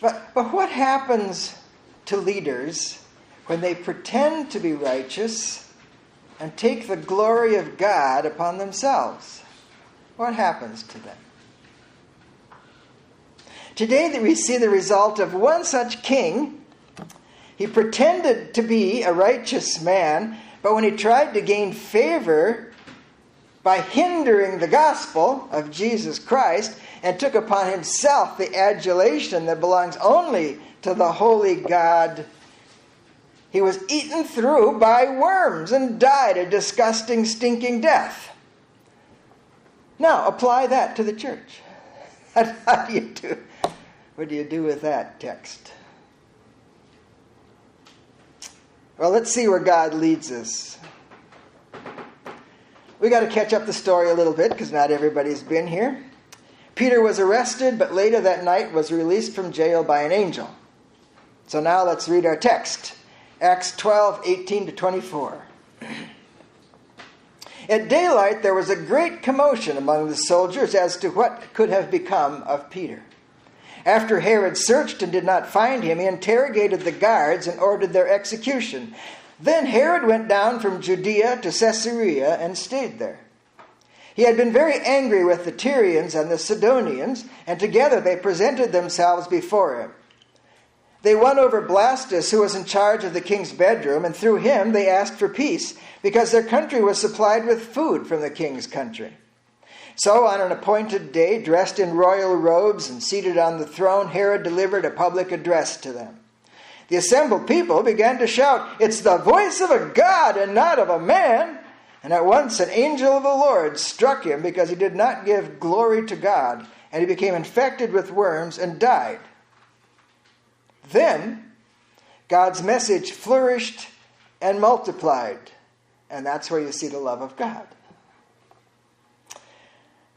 But what happens to leaders when they pretend to be righteous and take the glory of God upon themselves? What happens to them? Today we see the result of one such king. He pretended to be a righteous man, but when he tried to gain favor by hindering the gospel of Jesus Christ and took upon himself the adulation that belongs only to the holy God, he was eaten through by worms and died a disgusting, stinking death. Now, apply that to the church. How do you do? What do you do with that text? Well, let's see where God leads us. We got to catch up the story a little bit because not everybody's been here. Peter was arrested, but later that night was released from jail by an angel. So now let's read our text. Acts 12:18-24. At daylight there was a great commotion among the soldiers as to what could have become of Peter. After Herod searched and did not find him, he interrogated the guards and ordered their execution. Then Herod went down from Judea to Caesarea and stayed there. He had been very angry with the Tyrians and the Sidonians, and together they presented themselves before him. They won over Blastus, who was in charge of the king's bedroom, and through him they asked for peace, because their country was supplied with food from the king's country. So on an appointed day, dressed in royal robes and seated on the throne, Herod delivered a public address to them. The assembled people began to shout, "It's the voice of a god and not of a man!" And at once an angel of the Lord struck him because he did not give glory to God, and he became infected with worms and died. Then God's message flourished and multiplied, and that's where you see the love of God.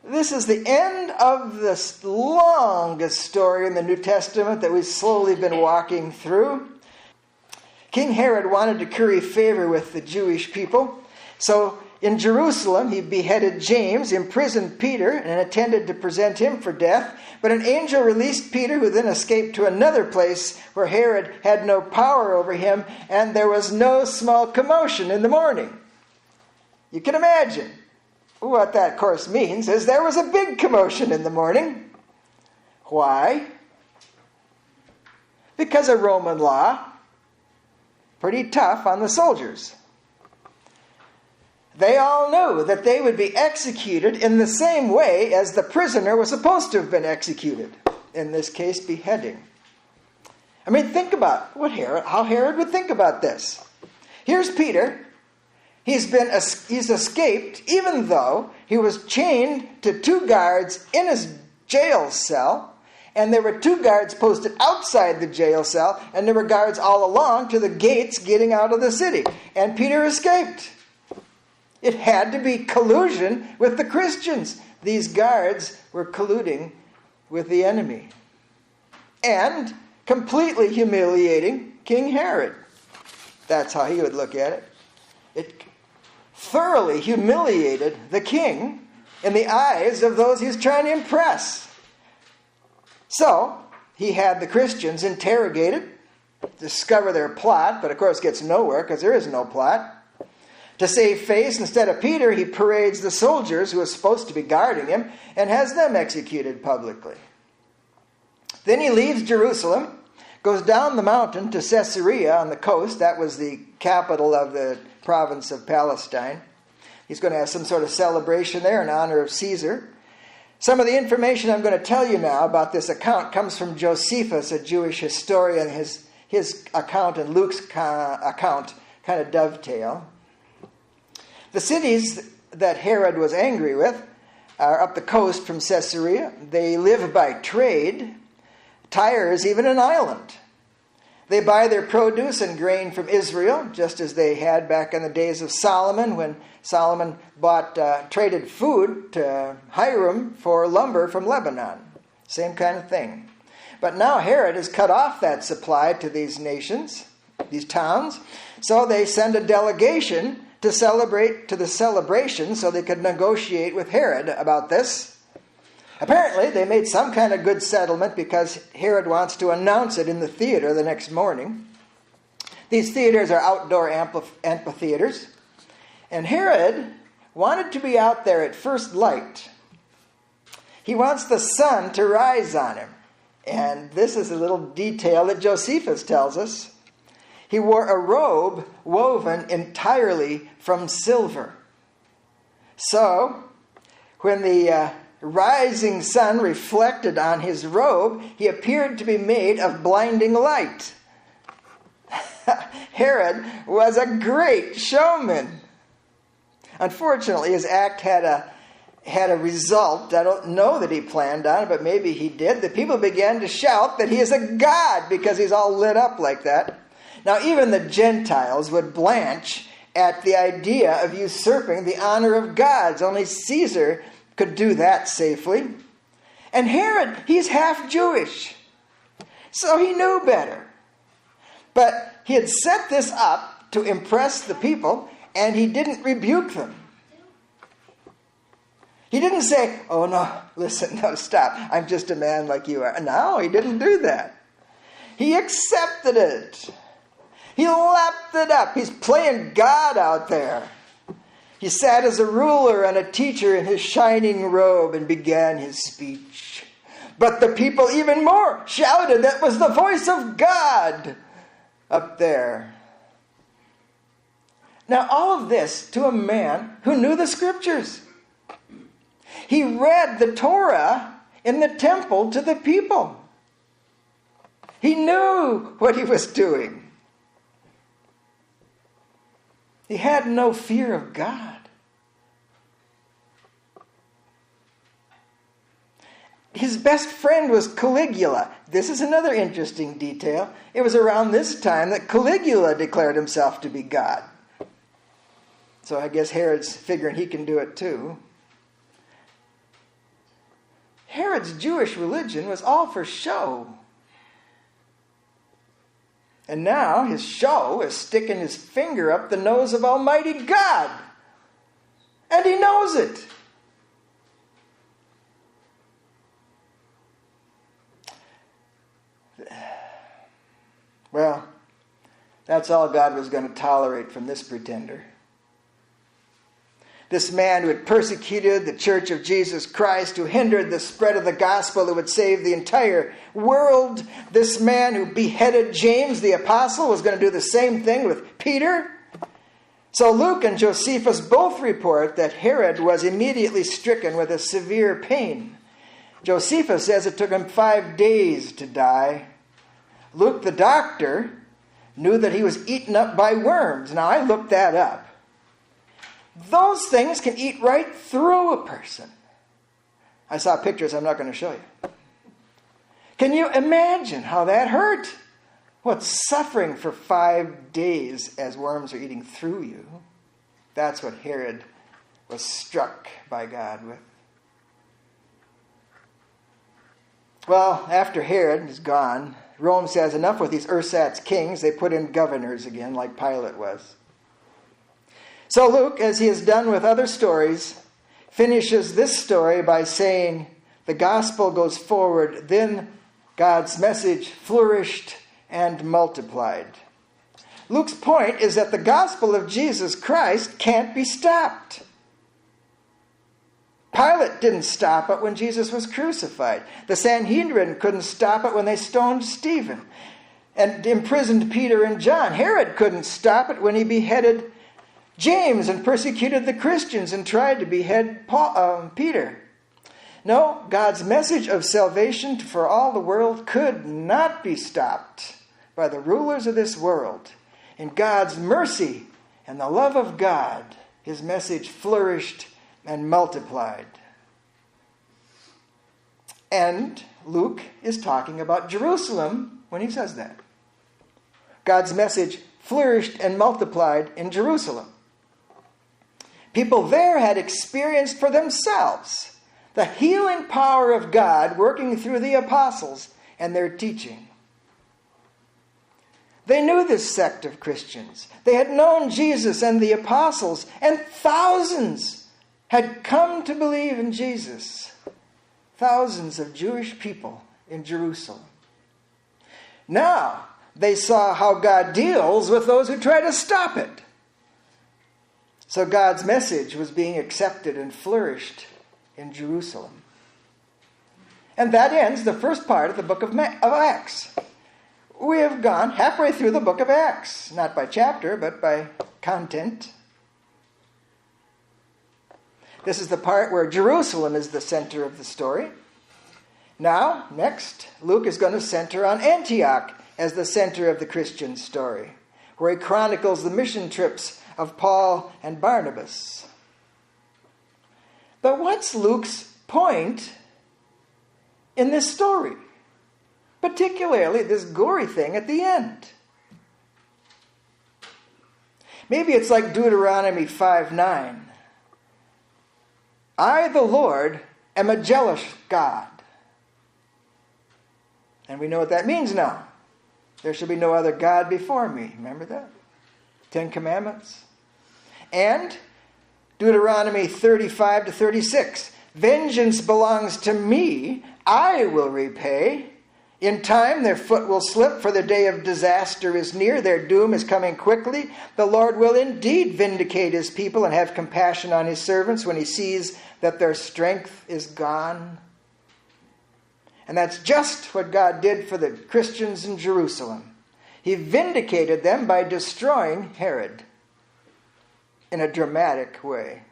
This is the end of the longest story in the New Testament that we've slowly been walking through. King Herod wanted to curry favor with the Jewish people. So in Jerusalem, he beheaded James, imprisoned Peter, and intended to present him for death. But an angel released Peter, who then escaped to another place where Herod had no power over him, and there was no small commotion in the morning. You can imagine. What that, of course, means is there was a big commotion in the morning. Why? Because of Roman law. Pretty tough on the soldiers. They all knew that they would be executed in the same way as the prisoner was supposed to have been executed. In this case, beheading. I mean, think about how Herod would think about this. Here's Peter. He's escaped, even though he was chained to 2 guards in his jail cell, and there were 2 guards posted outside the jail cell, and there were guards all along to the gates getting out of the city. And Peter escaped. It had to be collusion with the Christians. These guards were colluding with the enemy. And completely humiliating King Herod. That's how he would look at it. It thoroughly humiliated the king in the eyes of those he was trying to impress. So, he had the Christians interrogated, discover their plot, but of course gets nowhere because there is no plot. To save face, instead of Peter, he parades the soldiers who are supposed to be guarding him and has them executed publicly. Then he leaves Jerusalem, goes down the mountain to Caesarea on the coast. That was the capital of the province of Palestine. He's going to have some sort of celebration there in honor of Caesar. Some of the information I'm going to tell you now about this account comes from Josephus, a Jewish historian. His account and Luke's account kind of dovetail. The cities that Herod was angry with are up the coast from Caesarea. They live by trade. Tyre is even an island. They buy their produce and grain from Israel, just as they had back in the days of Solomon, when Solomon traded food to Hiram for lumber from Lebanon. Same kind of thing. But now Herod has cut off that supply to these nations, these towns, so they send a delegation to the celebration so they could negotiate with Herod about this. Apparently, they made some kind of good settlement because Herod wants to announce it in the theater the next morning. These theaters are outdoor amphitheaters. And Herod wanted to be out there at first light. He wants the sun to rise on him. And this is a little detail that Josephus tells us. He wore a robe woven entirely from silver. So, when the rising sun reflected on his robe, he appeared to be made of blinding light. Herod was a great showman. Unfortunately, his act had a result. I don't know that he planned on it, but maybe he did. The people began to shout that he is a god because he's all lit up like that. Now, even the Gentiles would blanch at the idea of usurping the honor of gods. Only Caesar could do that safely. And Herod, he's half Jewish, so he knew better. But he had set this up to impress the people, and he didn't rebuke them. He didn't say, oh no, listen, no, stop, I'm just a man like you are. No, he didn't do that. He accepted it. He lapped it up. He's playing God out there. He sat as a ruler and a teacher in his shining robe and began his speech. But the people even more shouted, that was the voice of God up there. Now, all of this to a man who knew the scriptures. He read the Torah in the temple to the people. He knew what he was doing. He had no fear of God. His best friend was Caligula. This is another interesting detail. It was around this time that Caligula declared himself to be God. So I guess Herod's figuring he can do it too. Herod's Jewish religion was all for show. And now his show is sticking his finger up the nose of Almighty God. And he knows it. Well, that's all God was going to tolerate from this pretender. This man who had persecuted the church of Jesus Christ, who hindered the spread of the gospel that would save the entire world. This man who beheaded James the apostle was going to do the same thing with Peter. So Luke and Josephus both report that Herod was immediately stricken with a severe pain. Josephus says it took him 5 days to die. Luke the doctor knew that he was eaten up by worms. Now I looked that up. Those things can eat right through a person. I saw pictures I'm not going to show you. Can you imagine how that hurt? What, suffering for 5 days as worms are eating through you? That's what Herod was struck by God with. Well, after Herod is gone, Rome says enough with these ersatz kings. They put in governors again, like Pilate was. So Luke, as he has done with other stories, finishes this story by saying the gospel goes forward. Then God's message flourished and multiplied. Luke's point is that the gospel of Jesus Christ can't be stopped. Pilate didn't stop it when Jesus was crucified. The Sanhedrin couldn't stop it when they stoned Stephen and imprisoned Peter and John. Herod couldn't stop it when he beheaded James and persecuted the Christians and tried to behead Peter. No, God's message of salvation for all the world could not be stopped by the rulers of this world. In God's mercy and the love of God, his message flourished and multiplied. And Luke is talking about Jerusalem when he says that. God's message flourished and multiplied in Jerusalem. People there had experienced for themselves the healing power of God working through the apostles and their teaching. They knew this sect of Christians. They had known Jesus and the apostles, and thousands had come to believe in Jesus. thousands of Jewish people in Jerusalem. Now they saw how God deals with those who try to stop it. So God's message was being accepted and flourished in Jerusalem. And that ends the first part of the book of Acts. We have gone halfway through the book of Acts, not by chapter, but by content. This is the part where Jerusalem is the center of the story. Now, next, Luke is going to center on Antioch as the center of the Christian story, where he chronicles the mission trips of Paul and Barnabas. But what's Luke's point in this story? Particularly this gory thing at the end. Maybe it's like Deuteronomy 5:9. I, the Lord, am a jealous God. And we know what that means now. There shall be no other God before me. Remember that? 10 Commandments. And Deuteronomy 35-36. Vengeance belongs to me. I will repay. In time their foot will slip, for the day of disaster is near. Their doom is coming quickly. The Lord will indeed vindicate his people and have compassion on his servants when he sees that their strength is gone. And that's just what God did for the Christians in Jerusalem. He vindicated them by destroying Herod in a dramatic way.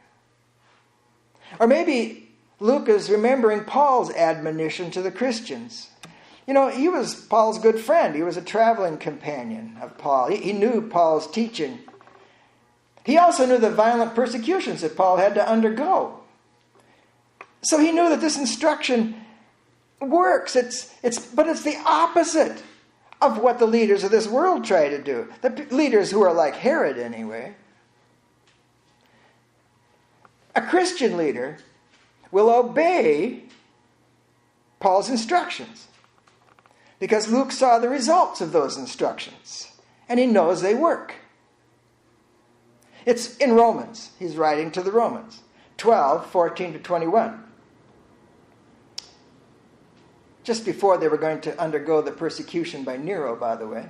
Or maybe Luke is remembering Paul's admonition to the Christians. You know, he was Paul's good friend. He was a traveling companion of Paul. He knew Paul's teaching. He also knew the violent persecutions that Paul had to undergo. So he knew that this instruction works. But it's the opposite of what the leaders of this world try to do. The leaders who are like Herod anyway. A Christian leader will obey Paul's instructions because Luke saw the results of those instructions and he knows they work. It's in Romans. He's writing to the Romans. 12:14-21. Just before they were going to undergo the persecution by Nero, by the way.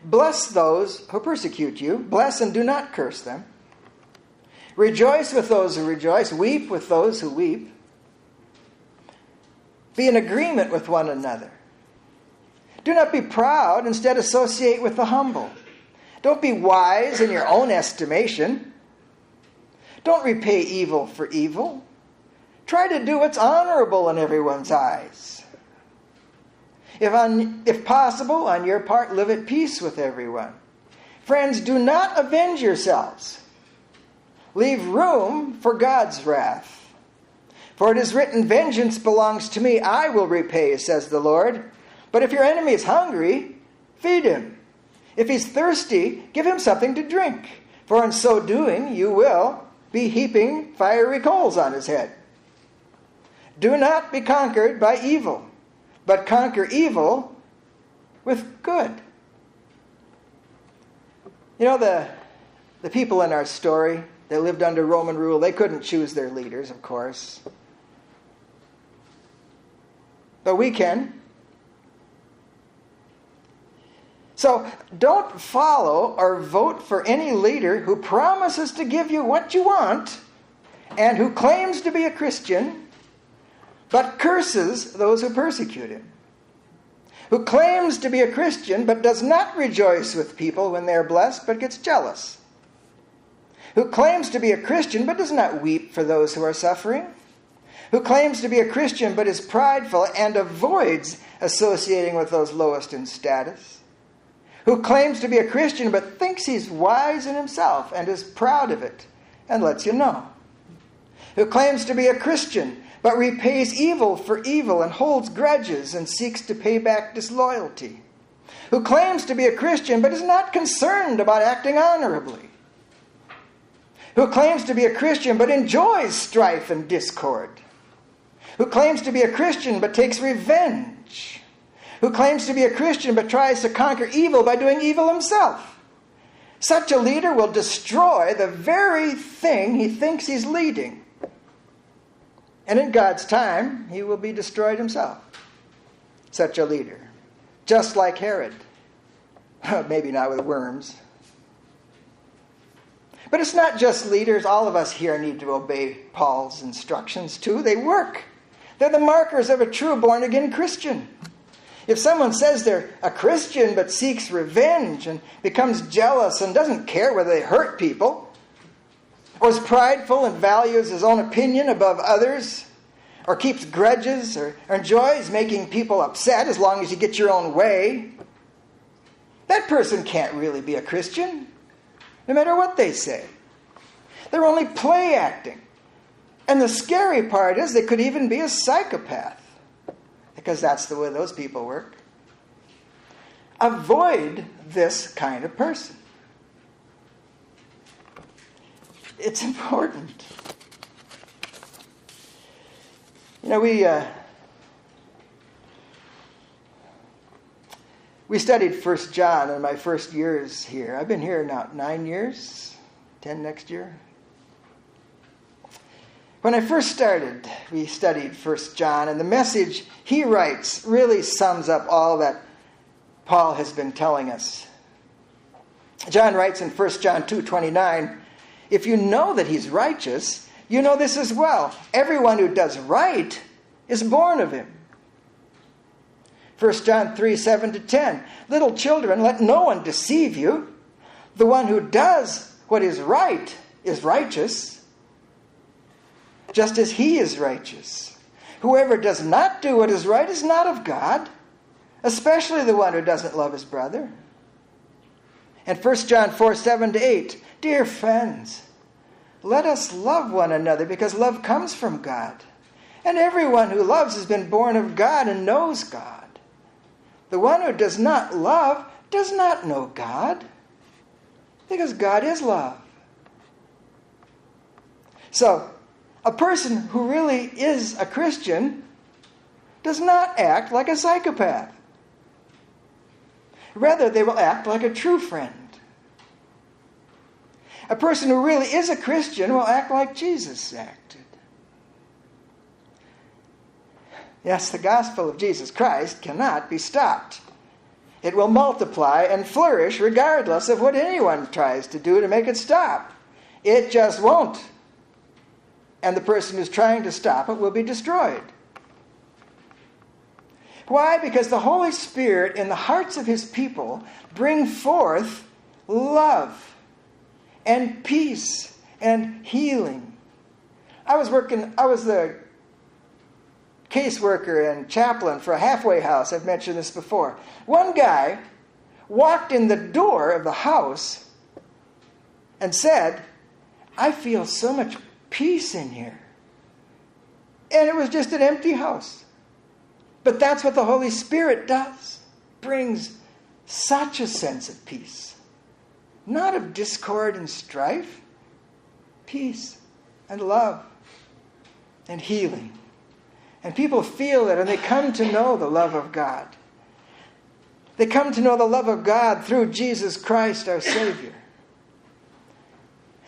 Bless those who persecute you. Bless and do not curse them. Rejoice with those who rejoice. Weep with those who weep. Be in agreement with one another. Do not be proud. Instead, associate with the humble. Don't be wise in your own estimation. Don't repay evil for evil. Try to do what's honorable in everyone's eyes. If possible, on your part, live at peace with everyone. Friends, do not avenge yourselves. Leave room for God's wrath. For it is written, vengeance belongs to me. I will repay, says the Lord. But if your enemy is hungry, feed him. If he's thirsty, give him something to drink. For in so doing, you will be heaping fiery coals on his head. Do not be conquered by evil, but conquer evil with good. You know, the people in our story, they lived under Roman rule. They couldn't choose their leaders, of course. But we can. So don't follow or vote for any leader who promises to give you what you want and who claims to be a Christian but curses those who persecute him. Who claims to be a Christian but does not rejoice with people when they are blessed but gets jealous. Who claims to be a Christian but does not weep for those who are suffering. Who claims to be a Christian but is prideful and avoids associating with those lowest in status. Who claims to be a Christian but thinks he's wise in himself and is proud of it and lets you know. Who claims to be a Christian but repays evil for evil and holds grudges and seeks to pay back disloyalty. Who claims to be a Christian but is not concerned about acting honorably. Who claims to be a Christian but enjoys strife and discord. Who claims to be a Christian but takes revenge. Who claims to be a Christian but tries to conquer evil by doing evil himself. Such a leader will destroy the very thing he thinks he's leading. And in God's time, he will be destroyed himself. Such a leader. Just like Herod. Maybe not with worms. But it's not just leaders. All of us here need to obey Paul's instructions too. They work. They're the markers of a true born-again Christian. If someone says they're a Christian but seeks revenge and becomes jealous and doesn't care whether they hurt people, or is prideful and values his own opinion above others, or keeps grudges, or enjoys making people upset as long as you get your own way, that person can't really be a Christian, no matter what they say. They're only play acting. And the scary part is they could even be a psychopath, because that's the way those people work. Avoid this kind of person. It's important. You know, we studied 1 John in my first years here. I've been here now 9 years, 10 next year. When I first started, we studied 1 John, and the message he writes really sums up all that Paul has been telling us. John writes in 1 John 2:29, if you know that he's righteous, you know this as well. Everyone who does right is born of him. 1 John 3:7-10, little children, let no one deceive you. The one who does what is right is righteous, just as he is righteous. Whoever does not do what is right is not of God, especially the one who doesn't love his brother. And 1 John 4:7-8, dear friends, let us love one another because love comes from God. And everyone who loves has been born of God and knows God. The one who does not love does not know God, because God is love. So, a person who really is a Christian does not act like a psychopath. Rather, they will act like a true friend. A person who really is a Christian will act like Jesus acted. Yes, the gospel of Jesus Christ cannot be stopped. It will multiply and flourish regardless of what anyone tries to do to make it stop. It just won't. And the person who's trying to stop it will be destroyed. Why? Because the Holy Spirit in the hearts of his people bring forth love and peace and healing. I was the caseworker and chaplain for a halfway house. I've mentioned this before. One guy walked in the door of the house and said, I feel so much peace in here. And it was just an empty house. But that's what the Holy Spirit does. Brings such a sense of peace. Not of discord and strife. Peace and love and healing. And people feel that and they come to know the love of God. They come to know the love of God through Jesus Christ our Savior.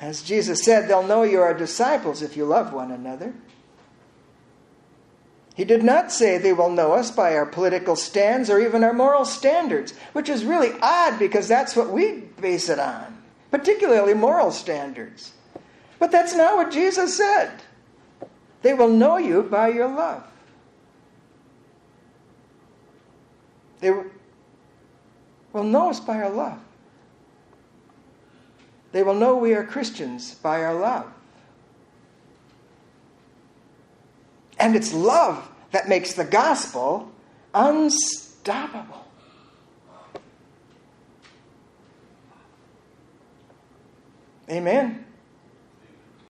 As Jesus said, they'll know you are disciples if you love one another. He did not say they will know us by our political stands or even our moral standards, which is really odd because that's what we base it on, particularly moral standards. But that's not what Jesus said. They will know you by your love. They will know us by our love. They will know we are Christians by our love. And it's love that makes the gospel unstoppable. Amen.